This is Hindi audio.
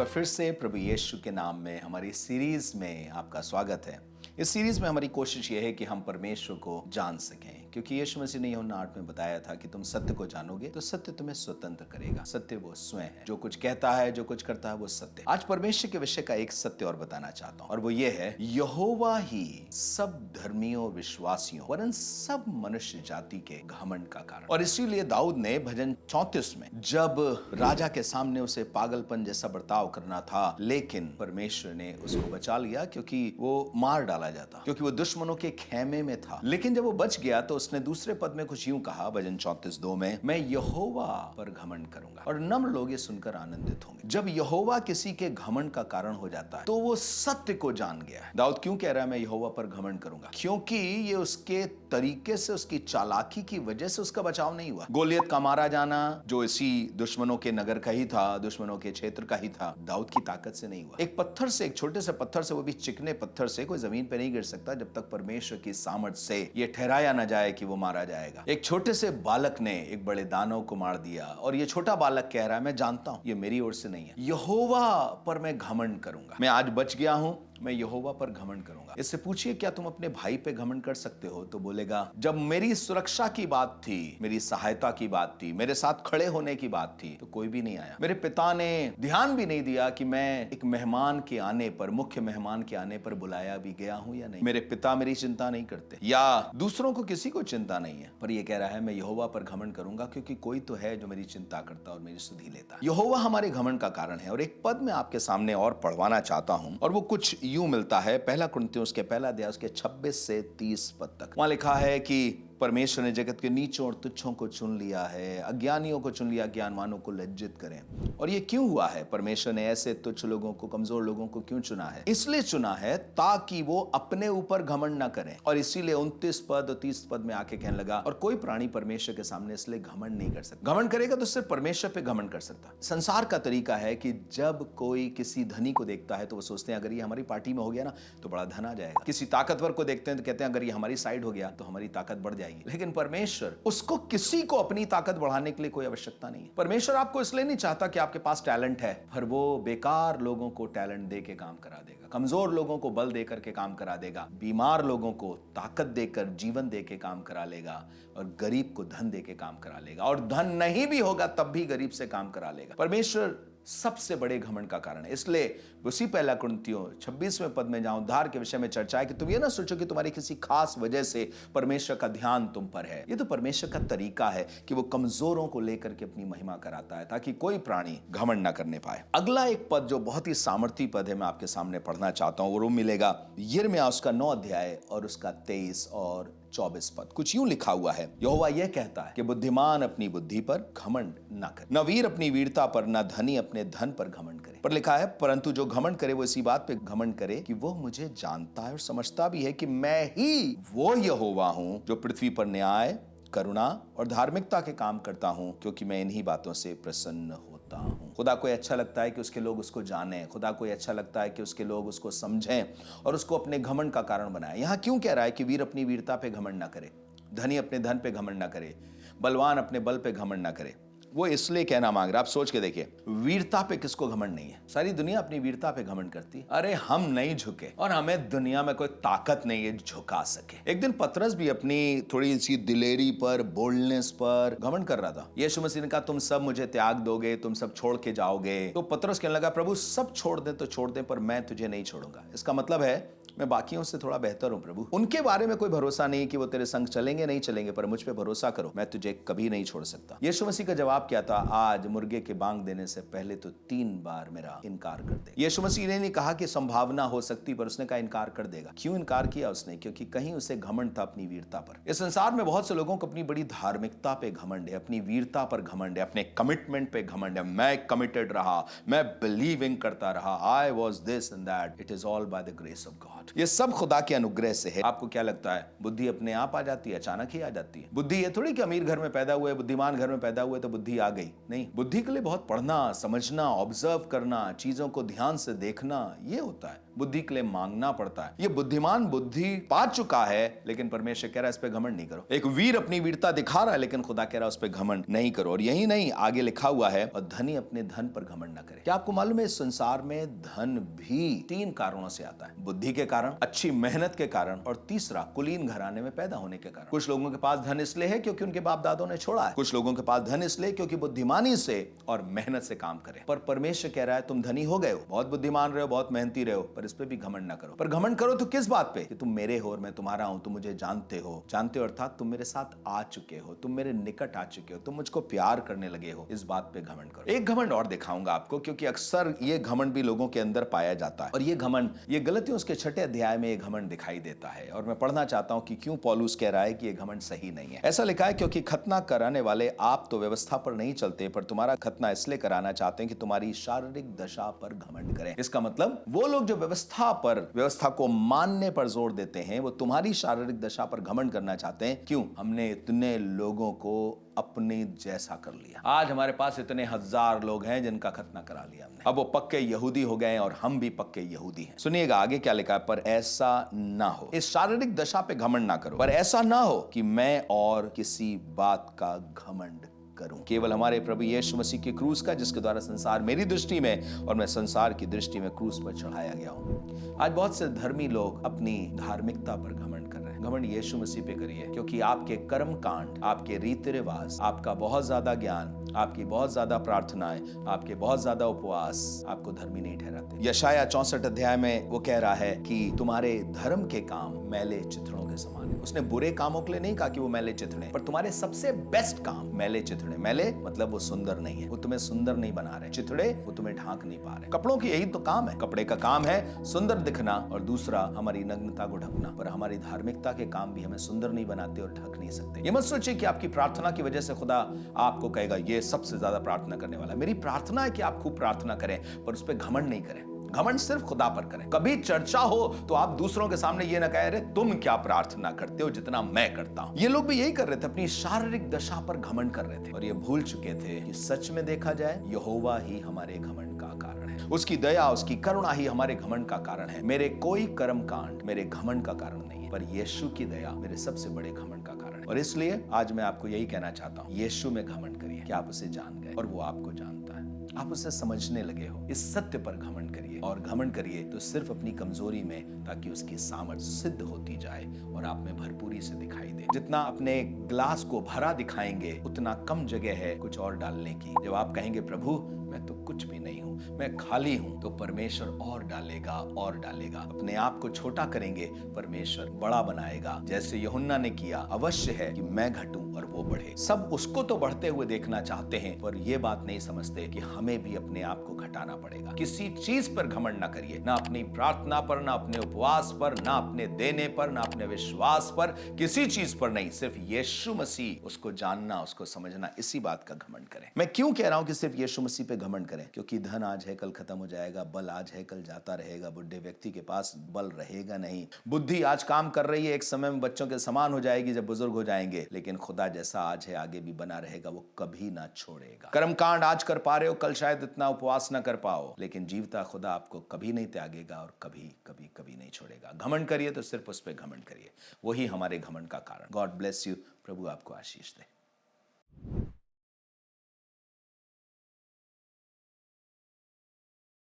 फिर से प्रभु यीशु के नाम में हमारी सीरीज में आपका स्वागत है। इस सीरीज में हमारी कोशिश यह है कि हम परमेश्वर को जान सकें, क्योंकि यीशु मसीह ने यूहन्ना 8 में बताया था कि तुम सत्य को जानोगे तो सत्य तुम्हें स्वतंत्र करेगा। सत्य वो स्वयं है, जो कुछ कहता है, जो कुछ करता है वो सत्य। आज परमेश्वर के विषय का एक सत्य और बताना चाहता हूं, और वो ये है, यहोवा ही सब धर्मियों, विश्वासियों वरन सब मनुष्य जाति के घमंड का कारण। और इसीलिए दाऊद ने भजन 34 में, जब राजा के सामने उसे पागलपन जैसा बर्ताव करना था, लेकिन परमेश्वर ने उसको बचा लिया, क्योंकि वो मार डाला जाता, क्योंकि वो दुश्मनों के खेमे में था। लेकिन जब वो बच गया तो उसने दूसरे पद में कुछ यूं कहा, भजन 34:2 में, मैं यहोवा पर घमंड करूंगा और नम्र लोग ये सुनकर आनंदित होंगे। जब यहोवा किसी के घमंड का कारण हो जाता है तो वो सत्य को जान गया है। दाऊद क्यों कह रहा है मैं यहोवा पर घमंड करूंगा? क्योंकि ये उसके तरीके से, उसकी चालाकी की वजह से उसका बचाव नहीं हुआ। गोलियत का मारा जाना, जो इसी दुश्मनों के नगर का ही था, दुश्मनों के क्षेत्र का ही था, दाऊद की ताकत से नहीं हुआ। एक पत्थर से, एक छोटे से पत्थर से, वो भी चिकने पत्थर से, कोई जमीन पे नहीं गिर सकता जब तक परमेश्वर की सामर्थ से ये ठहराया न जाए कि वो मारा जाएगा। एक छोटे से बालक ने एक बड़े दानव को मार दिया, और ये छोटा बालक कह रहा है मैं जानता हूं ये मेरी ओर से नहीं है, यहोवा पर मैं घमंड करूंगा। मैं आज बच गया हूं, मैं यहोवा पर घमंड करूंगा। इससे पूछिए क्या तुम अपने भाई पे घमंड कर सकते हो? तो बोलेगा जब मेरी सुरक्षा की बात थी, मेरी सहायता की बात थी, मेरे साथ खड़े होने की बात थी, तो कोई भी नहीं आया। मेरे पिता ने ध्यान भी नहीं दिया कि मैं एक मेहमान के आने पर, मुख्य मेहमान के आने पर बुलाया भी गया हूं या नहीं। मेरे पिता मेरी चिंता नहीं करते, या दूसरों को किसी को चिंता नहीं है, पर यह कह रहा है मैं यहोवा पर घमंड करूंगा, क्योंकि कोई तो है जो मेरी चिंता करता और मेरी सुधि लेता। यहोवा हमारे घमंड का कारण है। और एक पद में आपके सामने और पढ़वाना चाहता हूं, और वो कुछ यूं मिलता है, पहला कुरिन्थियों उसके पहला अध्याय उसके 26 से 30 पद तक। वहां लिखा है कि परमेश्वर ने जगत के नीचों और तुच्छों को चुन लिया है, अज्ञानियों को चुन लिया, ज्ञानवानों को लज्जित करें। और ये क्यों हुआ है? परमेश्वर ने ऐसे तुच्छ लोगों को, कमजोर लोगों को क्यों चुना है? इसलिए चुना है ताकि वो अपने ऊपर घमंड ना करें। और इसीलिए 29 पद और 30 पद में आके कहने लगा, और कोई प्राणी परमेश्वर के सामने इसलिए घमंड नहीं कर सकता। घमंड करेगा तो सिर्फ परमेश्वर पे घमंड कर सकता। संसार का तरीका है कि जब कोई किसी धनी को देखता है तो वो सोचते हैं अगर ये हमारी पार्टी में हो गया ना तो बड़ा धन आ जाएगा। किसी ताकतवर को देखते हैं तो कहते हैं अगर ये हमारी साइड हो गया तो हमारी ताकत बढ़ जाएगी। लेकिन परमेश्वर, उसको किसी को अपनी ताकत बढ़ाने के लिए कोई आवश्यकता नहीं है। परमेश्वर आपको इसलिए नहीं चाहता कि आपके पास टैलेंट है, पर वो बेकार लोगों को टैलेंट दे के काम करा देगा, कमजोर लोगों को बल देकर के काम करा देगा, बीमार लोगों को ताकत देकर, जीवन दे के काम करा लेगा, और गरीब को धन दे के काम करा लेगा, और धन नहीं भी होगा तब भी गरीब से काम करा लेगा। परमेश्वर सबसे बड़े घमंड का कारण है। इसलिए उसी पहला कुरिन्थियों 26वें पद में जहां उद्धार के विषय में चर्चा है कि तुम ये ना सोचो कि तुम्हारी किसी खास वजह से परमेश्वर का ध्यान तुम पर है। ये तो परमेश्वर का तरीका है कि वो कमजोरों को लेकर के अपनी महिमा कराता है, ताकि कोई प्राणी घमंड ना करने पाए। अगला एक पद जो बहुत ही सामर्थी पद है, मैं आपके सामने पढ़ना चाहता हूं, वो मिलेगा यिर्मयाह उसका 9 अध्याय और उसका 23 और 24 पद। कुछ यूं लिखा हुआ है, यहोवा यह कहता है कि बुद्धिमान अपनी बुद्धि पर घमंड न करे, न वीर अपनी वीरता पर, न धनी अपने धन पर घमंड करे। पर लिखा है परंतु जो घमंड करे वो इसी बात पे घमंड करे कि वो मुझे जानता है और समझता भी है कि मैं ही वो यहोवा हूं जो पृथ्वी पर न्याय, करुणा और धार्मिकता के काम करता हूं, क्योंकि मैं इन्हीं बातों से प्रसन्न होता हूं। खुदा को अच्छा लगता है कि उसके लोग उसको जानें। खुदा को अच्छा लगता है कि उसके लोग उसको समझें और उसको अपने घमंड का कारण बनाएं। यहां क्यों कह रहा है कि वीर अपनी वीरता पे घमंड ना करे, धनी अपने धन पे घमंड ना करे, बलवान अपने बल पे घमंड ना करे? वो इसलिए कहना मांग रहा। आप सोच के देखिए, वीरता पे किसको घमंड नहीं है? सारी दुनिया अपनी वीरता पे घमंड करती है। अरे हम नहीं झुके, और हमें दुनिया में कोई ताकत नहीं है झुका सके। एक दिन पतरस भी अपनी थोड़ी सी दिलेरी पर, बोल्डनेस पर घमंड कर रहा था। यीशु मसीह ने कहा तुम सब मुझे त्याग दोगे, तुम सब छोड़ के जाओगे। तो पतरस कहने लगा प्रभु सब छोड़ दे तो छोड़ दे, पर मैं तुझे नहीं छोड़ूंगा। इसका मतलब है मैं बाकियों से थोड़ा बेहतर हूं प्रभु। उनके बारे में कोई भरोसा नहीं कि वो तेरे संग चलेंगे नहीं चलेंगे, पर मुझ पे भरोसा करो, मैं तुझे कभी नहीं छोड़ सकता। यीशु मसीह का जवाब क्या था? आज मुर्गे के बांग देने से पहले तो 3 बार मेरा इनकार कर दे। यीशु मसीह ने नहीं कहा कि संभावना हो सकती, पर उसने कहा इनकार कर देगा। क्यों इनकार किया उसने? क्योंकि कहीं उसे घमंड था अपनी वीरता पर। इस संसार में बहुत से लोगों को अपनी बड़ी धार्मिकता पे घमंड है, अपनी वीरता पर घमंड है, अपने कमिटमेंट पे घमंड है। मैं कमिटेड रहा, मैं बिलीविंग करता रहा, I was this and that, it is all by the grace of God. Not. ये सब खुदा के अनुग्रह से है। आपको क्या लगता है बुद्धि अपने आप आ जाती है? अचानक ही आ जाती है? बुद्धि ये थोड़ी कि अमीर घर में पैदा हुए, बुद्धिमान घर में पैदा हुए तो बुद्धि आ गई। नहीं, बुद्धि के लिए बहुत पढ़ना, समझना, ऑब्जर्व करना, चीजों को ध्यान से देखना, ये होता है। बुद्धि के लिए मांगना पड़ता है। ये बुद्धिमान बुद्धि पा चुका है, लेकिन परमेश्वर कह रहा है इस पे घमंड नहीं करो। एक वीर अपनी वीरता दिखा रहा है, लेकिन खुदा कह रहा है उस पे घमंड नहीं करो। और यही नहीं, आगे लिखा हुआ है और धनी अपने धन पर घमंड ना करे। क्या आपको मालूम है इस संसार में धन भी 3 कारणों से आता है? बुद्धि के कारण, अच्छी मेहनत के कारण, और तीसरा कुलीन घराने में पैदा होने के कारण। कुछ लोगों के पास धन इसलिए है क्योंकि उनके बाप दादों ने छोड़ा है। कुछ लोगों के पास धन इसलिए क्योंकि बुद्धिमानी से और मेहनत से काम करे। पर परमेश्वर कह रहा है तुम धनी हो गए हो, बहुत बुद्धिमान रहे हो, बहुत मेहनती रहे हो, पर इस पे भी घमंड ना करो। पर घमंड करो तो किस बात पे? कि तुम मेरे हो और मैं तुम्हारा हूं, तुम मुझे जानते हो अर्थात तुम मेरे साथ आ चुके हो, तुम मेरे निकट आ चुके हो, तुम मुझको प्यार करने लगे हो। इस बात पे घमंड करो। एक घमंड और दिखाऊंगा आपको, क्योंकि अक्सर ये घमंड भी लोगों के अंदर पाया जाता है। और ये घमंड, ये गलतियों उसके 6 अध्याय में ये घमंड दिखाई देता है। और मैं पढ़ना चाहता हूं कि क्यों पौलुस कह रहा है कि ये घमंड सही नहीं है। ऐसा लिखा है क्योंकि खतना कराने वाले आप तो व्यवस्था पर नहीं चलते, पर तुम्हारा खतना इसलिए कराना चाहते हैं कि तुम्हारी शारीरिक दशा पर घमंड करें। इसका मतलब वो लोग जो व्यवस्था को मानने पर जोर देते हैं, वो तुम्हारी शारीरिक दशा पर घमंड करना चाहते हैं। क्यों? हमने इतने लोगों को अपने जैसा कर लिया। आज हमारे पास इतने 1000 लोग हैं जिनका खतना करा लिया हमने। अब वो पक्के यहूदी हो गए और हम भी पक्के यहूदी हैं। सुनिएगा आगे क्या लिखा है, पर ऐसा ना हो, इस शारीरिक दशा पे घमंड ना करो, पर ऐसा ना हो कि मैं और किसी बात का घमंड करूं। केवल हमारे प्रभु यीशु मसीह के क्रूस का, जिसके द्वारा संसार मेरी दृष्टि में और मैं संसार की दृष्टि में क्रूस पर चढ़ाया गया हूं। आज बहुत से धर्मी लोग अपनी धार्मिकता पर घमंड कर रहे हैं। घमंड यीशु मसीह पे करिए, क्योंकि आपके कर्म कांड, आपके रीति रिवाज, आपका बहुत ज्यादा ज्ञान, आपकी बहुत ज्यादा प्रार्थनाएं, आपके बहुत ज्यादा उपवास आपको धर्मी नहीं ठहराते। यशाया 64 अध्याय में वो कह रहा है कि तुम्हारे धर्म के काम मैले चिथड़ों के समान है। उसने बुरे कामों के लिए नहीं कहा कि वो मैले चिथड़े, पर तुम्हारे सबसे बेस्ट काम मैले चिथड़े। मैले मतलब वो सुंदर नहीं है, वो तुम्हें सुंदर नहीं बना रहे। चिथड़े वो तुम्हें ढांक नहीं पा रहे। कपड़ों की यही तो काम है। कपड़े का काम है सुंदर दिखना और दूसरा हमारी नग्नता को ढकना। पर हमारी धार्मिकता के काम भी हमें सुंदर नहीं बनाते और ढक नहीं सकते। ये मत सोचिए कि आपकी प्रार्थना की वजह से खुदा आपको कहेगा ये सबसे ज्यादा प्रार्थना करने वाला। मेरी प्रार्थना है कि आप खूब प्रार्थना करें, पर उस पर घमंड नहीं करें। घमंड सिर्फ खुदा पर करें। कभी चर्चा हो तो आप दूसरों के सामने ये ना कह रहे तुम क्या प्रार्थना करते हो जितना मैं करता हूं। ये लोग भी यही कर रहे थे, अपनी शारीरिक दशा पर घमंड कर रहे थे और ये भूल चुके थे कि सच में देखा जाए यहोवा ही हमारे घमंड का कारण है। उसकी दया, उसकी करुणा ही हमारे घमंड का कारण है। मेरे कोई कर्म कांड मेरे घमंड का कारण नहीं है, पर यीशु की दया मेरे सबसे बड़े घमंड का कारण है। और इसलिए आज मैं आपको यही कहना चाहता हूं, यीशु में घमंड करिए कि आप उसे जान गए और वो आपको जानता है। आप उसे समझने लगे हो। इस सत्य पर घमंड करिए, और घमंड करिए तो सिर्फ अपनी कमजोरी में, ताकि उसकी सामर्थ सिद्ध होती जाए और आप में भरपूरी से दिखाई दे। जितना अपने ग्लास को भरा दिखाएंगे, उतना कम जगह है कुछ और डालने की। जब आप कहेंगे प्रभु मैं तो कुछ भी नहीं हूं, मैं खाली हूं, तो परमेश्वर और डालेगा और डालेगा। अपने आप को छोटा करेंगे, परमेश्वर बड़ा बनाएगा, जैसे यूहन्ना ने किया। अवश्य है कि मैं घटूं और वो बढ़े। सब उसको तो बढ़ते हुए देखना चाहते हैं, पर ये बात नहीं समझते कि हमें भी अपने आप को घटाना पड़ेगा। किसी चीज पर घमंड ना करिए, ना अपनी प्रार्थना पर, ना अपने उपवास पर, ना अपने देने पर, ना अपने विश्वास पर, किसी चीज पर नहीं। सिर्फ यीशु मसीह, उसको जानना, उसको समझना, इसी बात का घमंड करें। मैं क्यों कह रहा हूं कि सिर्फ यीशु मसीह पे घमंड करें? क्योंकि धन आज है कल खत्म हो जाएगा, बल आज है कल जाता रहेगा, बुढ़े व्यक्ति के पास बल रहेगा नहीं। बुद्धि आज काम कर रही है, एक समय में बच्चों के समान हो जाएगी जब बुजुर्ग हो जाएंगे, लेकिन खुदा जैसा आज है आगे भी बना रहेगा, वो कभी ना छोड़ेगा। कर्मकांड आज कर पा रहे हो, कल शायद इतना उपवास ना कर पाओ, लेकिन जीवता खुदा आपको कभी नहीं त्यागेगा और कभी कभी कभी नहीं छोड़ेगा। घमंड करिए तो सिर्फ उस पर घमंड करिए, वही हमारे घमंड का कारण। God bless you. प्रभु आपको आशीष दे।